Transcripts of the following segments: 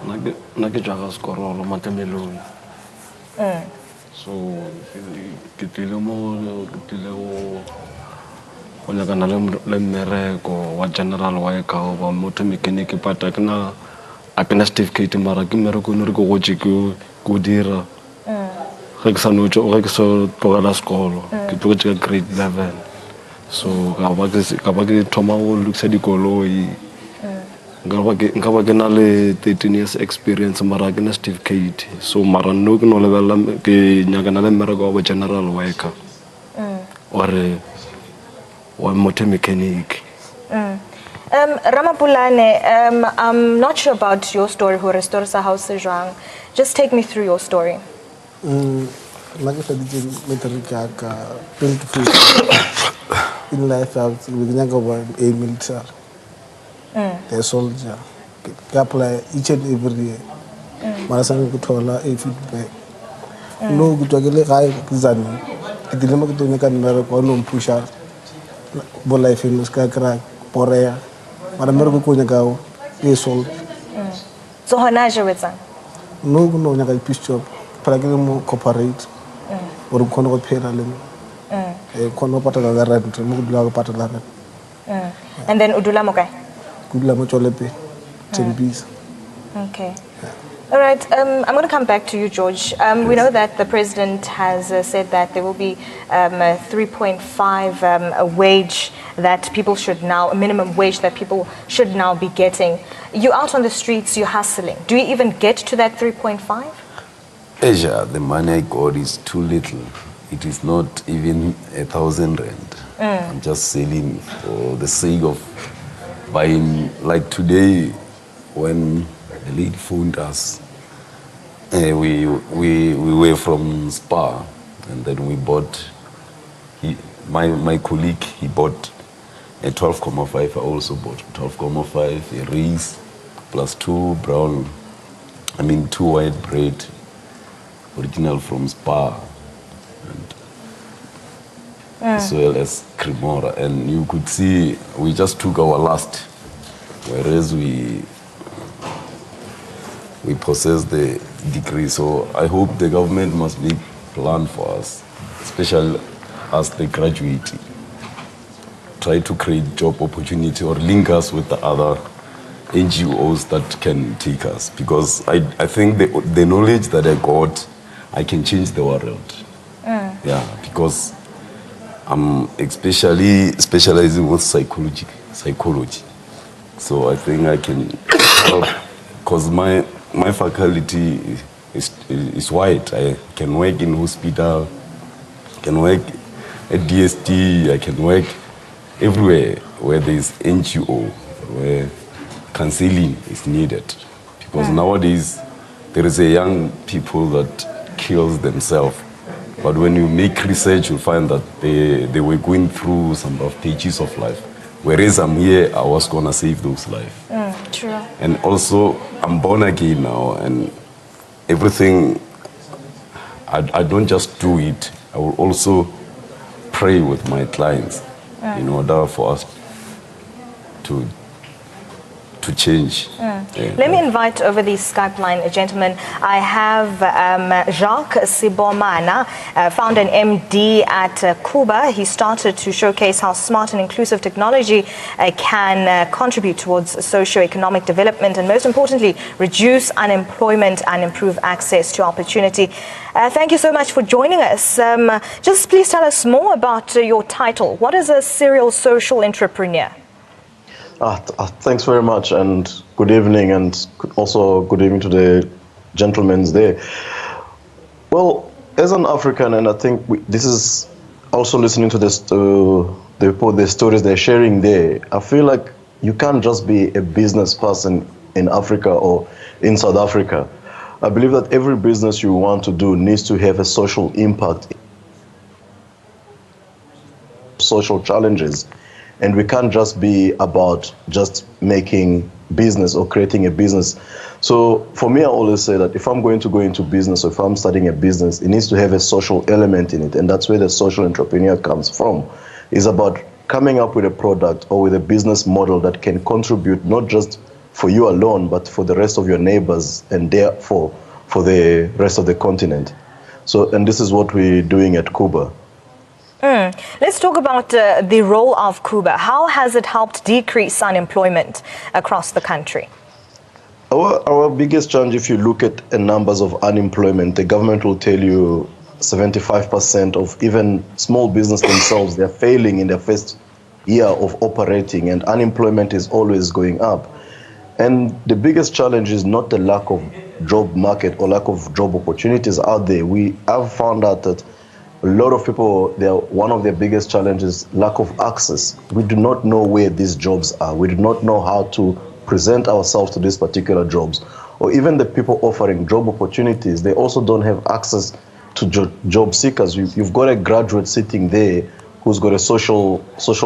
Nake jaga skorolo matemeloni. So ke tlile go nyakana le mmereko wa general worker goba motho mechanic but a ke na certificate mara ke mmereko eno re ke gotse ke dira ge ke so tlogela sekolo ke tlogetse ka grade 11 so ka ba ke thoma go lokisa dikoloi nka ba ke na le 13 years experience mara ke na certificate so mara no ke no lebelela ke nyakana le mmereko wa bo general worker or wa motor mechanic. Ramapulane, I'm not sure about your story, who restore sa house jang. Just take me through your story. Like I said, it's 23 in life out with a military, a soldier. They apply each and every year. Marasan Kutola, a feedback. No good to get a Zani. The dilemma to make a push out. Life in the sky crack, Porea, but America Kunagao, a soul. So, Hanaja with them? No, no, peace job, Pragamo cooperate, or Kono Peralim, a Kono Patala rent, Mugla Patala. And then Udulamoka? Gudlamocholepe, 10 bees. Okay. All right, I'm going to come back to you, George. We know that the president has said that there will be a 3.5 a wage that people should now, a minimum wage that people should now be getting. You're out on the streets, you're hustling. Do you even get to that 3.5? Asia, the money I got is too little. It is not even 1,000 rand. I'm just selling for the sake of buying. Like today, when the lady phoned us, we were from Spa, and then we bought, my colleague, he bought a 12.5, I also bought 12.5, a rice, plus 2 white bread, original from Spa, and as well as Cremora. And you could see, we just took our last, whereas we possess the degree. So I hope the government must make plan for us, especially as they graduate. Try to create job opportunity or link us with the other NGOs that can take us. Because I think the knowledge that I got, I can change the world. Yeah, because I'm especially specializing with psychology. So I think I can help, because my faculty is wide. I can work in hospital, I can work at DST, I can work everywhere where there is NGO, where counseling is needed. Because nowadays, there is a young people that kills themselves. But when you make research, you'll find that they were going through some rough pages of life. Whereas I'm here, I was going to save those lives. True. And also, I'm born again now, and everything, I don't just do it. I will also pray with my clients in order for us to change. Let me invite over the Skype line a gentleman. I have Jacques Sibomana, founder and MD at Kuba. He started to showcase how smart and inclusive technology can contribute towards socio-economic development and, most importantly, reduce unemployment and improve access to opportunity. Thank you so much for joining us. Just please tell us more about your title. What is a serial social entrepreneur? Thanks very much, and good evening, and also good evening to the gentlemen there. Well, as an African, and I think this is also listening to this, the stories they're sharing there, I feel like you can't just be a business person in Africa or in South Africa. I believe that every business you want to do needs to have a social impact, social challenges. And we can't just be about just making business or creating a business. So for me, I always say that if I'm going to go into business, or if I'm starting a business, it needs to have a social element in it. And that's where the social entrepreneur comes from. It's about coming up with a product or with a business model that can contribute not just for you alone, but for the rest of your neighbors and therefore for the rest of the continent. So, and this is what we're doing at Cuba. Let's talk about the role of Cuba. How has it helped decrease unemployment across the country? Our biggest challenge, if you look at the numbers of unemployment, the government will tell you 75% of even small business themselves, they're failing in their first year of operating, and unemployment is always going up. And the biggest challenge is not the lack of job market or lack of job opportunities out there. We have found out that a lot of people, one of their biggest challenges is lack of access. We do not know where these jobs are. We do not know how to present ourselves to these particular jobs. Or even the people offering job opportunities, they also don't have access to job seekers. You've got a graduate sitting there who's got a social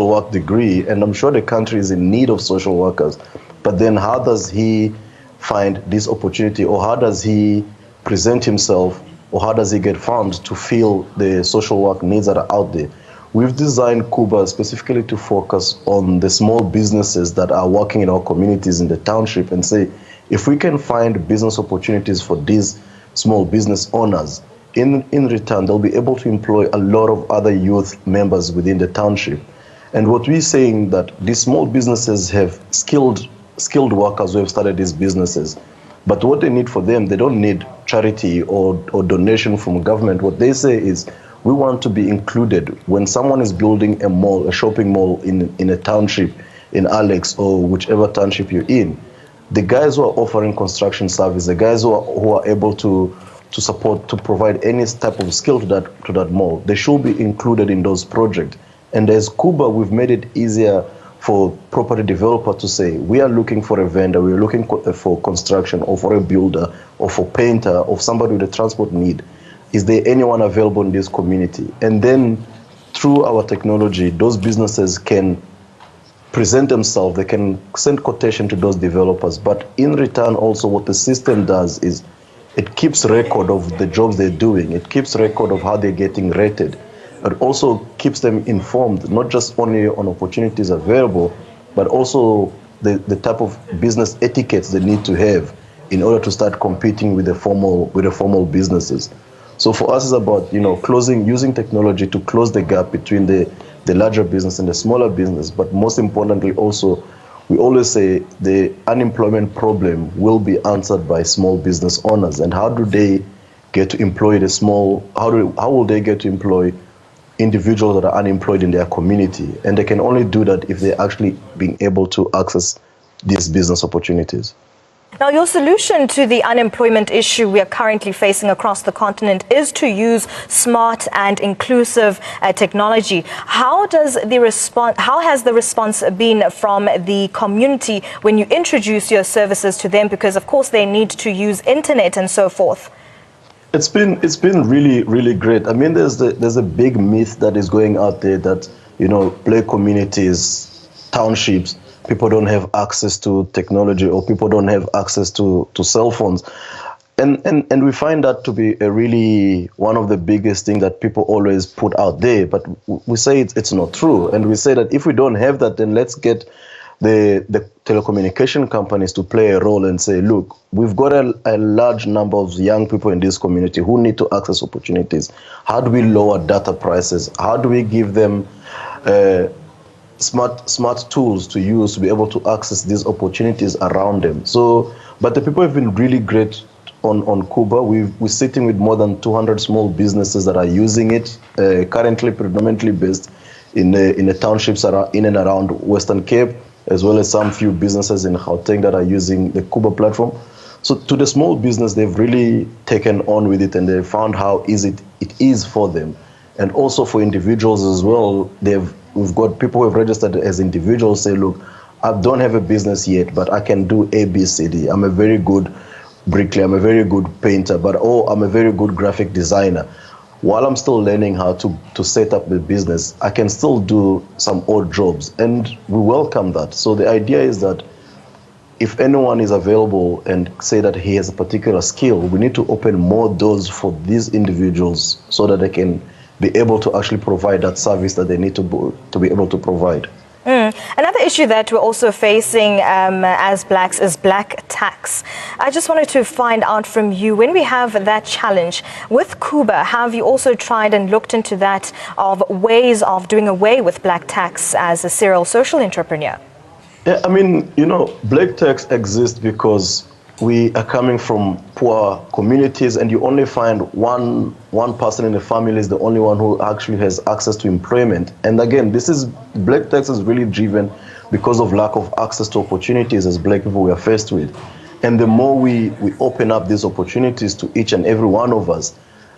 work degree, and I'm sure the country is in need of social workers. But then how does he find this opportunity, or how does he present himself, or how does he get found to fill the social work needs that are out there? We've designed Cuba specifically to focus on the small businesses that are working in our communities in the township and say, if we can find business opportunities for these small business owners, in return, they'll be able to employ a lot of other youth members within the township. And what we're saying that these small businesses have skilled workers who have started these businesses. But what they need for them, they don't need charity or donation from government. What they say is, we want to be included. When someone is building a mall, a shopping mall in a township, in Alex or whichever township you're in, the guys who are offering construction service, the guys who are able to support, to provide any type of skill to that mall, they should be included in those projects. And as Cuba, we've made it easier for property developer to say, we are looking for a vendor, we're looking for construction, or for a builder, or for painter, or somebody with a transport need. Is there anyone available in this community? And then through our technology, those businesses can present themselves, they can send quotation to those developers. But in return also, what the system does is it keeps record of the jobs they're doing. It keeps record of how they're getting rated. It also keeps them informed, not just only on opportunities available, but also the type of business etiquettes they need to have in order to start competing with the formal businesses. So for us, it's about using technology to close the gap between the larger business and the smaller business. But most importantly, also, we always say the unemployment problem will be answered by small business owners. And how do they get to employ how will they get to employ individuals that are unemployed in their community? And they can only do that if they're actually being able to access these business opportunities. Now, your solution to the unemployment issue we are currently facing across the continent is to use smart and inclusive technology. How has the response been from the community when you introduce your services to them? Because, of course, they need to use internet and so forth. It's been really, really great. I mean, there's a big myth that is going out there that, black communities, townships, people don't have access to technology, or people don't have access to cell phones. And we find that to be one of the biggest things that people always put out there. But we say it's not true. And we say that if we don't have that, then let's get the telecommunication companies to play a role and say, look, we've got a large number of young people in this community who need to access opportunities. How do we lower data prices? How do we give them smart tools to use to be able to access these opportunities around them? So, but the people have been really great on Cuba. We're sitting with more than 200 small businesses that are using it, currently predominantly based in the townships that are in and around Western Cape, as well as some few businesses in Gauteng that are using the Cuba platform. So to the small business, they've really taken on with it, and they found how easy it is for them. And also for individuals as well, we've got people who have registered as individuals say, look, I don't have a business yet, but I can do A, B, C, D. I'm a very good bricklayer, I'm a very good painter, I'm a very good graphic designer. While I'm still learning how to set up the business, I can still do some odd jobs, and we welcome that. So the idea is that if anyone is available and say that he has a particular skill, we need to open more doors for these individuals so that they can be able to actually provide that service that they need to be able to provide. Another issue that we're also facing as blacks is black tax. I just wanted to find out from you, when we have that challenge with Cuba, have you also tried and looked into that of ways of doing away with black tax as a serial social entrepreneur? Yeah, I mean, you know, black tax exists because we are coming from poor communities, and you only find one person in the family is the only one who actually has access to employment. And again, black tax is really driven because of lack of access to opportunities as black people we are faced with. And the more we open up these opportunities to each and every one of us,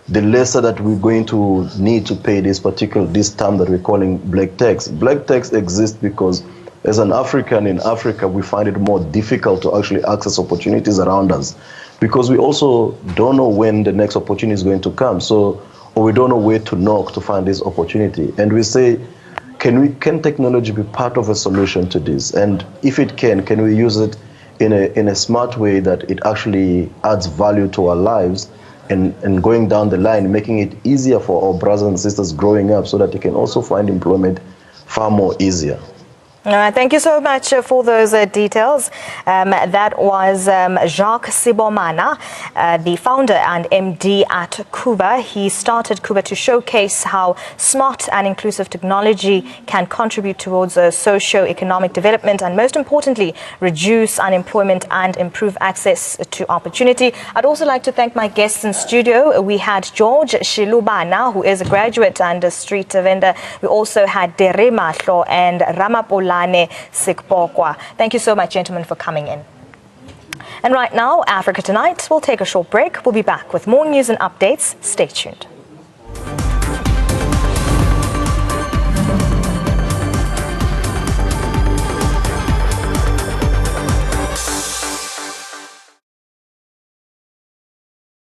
the lesser that we're going to need to pay this term that we're calling black tax. Black tax exists because as an African in Africa, we find it more difficult to actually access opportunities around us because we also don't know when the next opportunity is going to come. Or we don't know where to knock to find this opportunity. And we say, can technology be part of a solution to this? And if it can we use it in a smart way that it actually adds value to our lives and going down the line, making it easier for our brothers and sisters growing up so that they can also find employment far more easier. All right, thank you so much for those details. That was Jacques Sibomana, the founder and MD at Cuba. He started Cuba to showcase how smart and inclusive technology can contribute towards socio-economic development and, most importantly, reduce unemployment and improve access to opportunity. I'd also like to thank my guests in studio. We had George Shilubana, who is a graduate and a street vendor. We also had Dere Mahlo and Ramapolane Sikpokwa. Thank you so much, gentlemen, for coming in. And right now, Africa Tonight will take a short break. We'll be back with more news and updates. Stay tuned.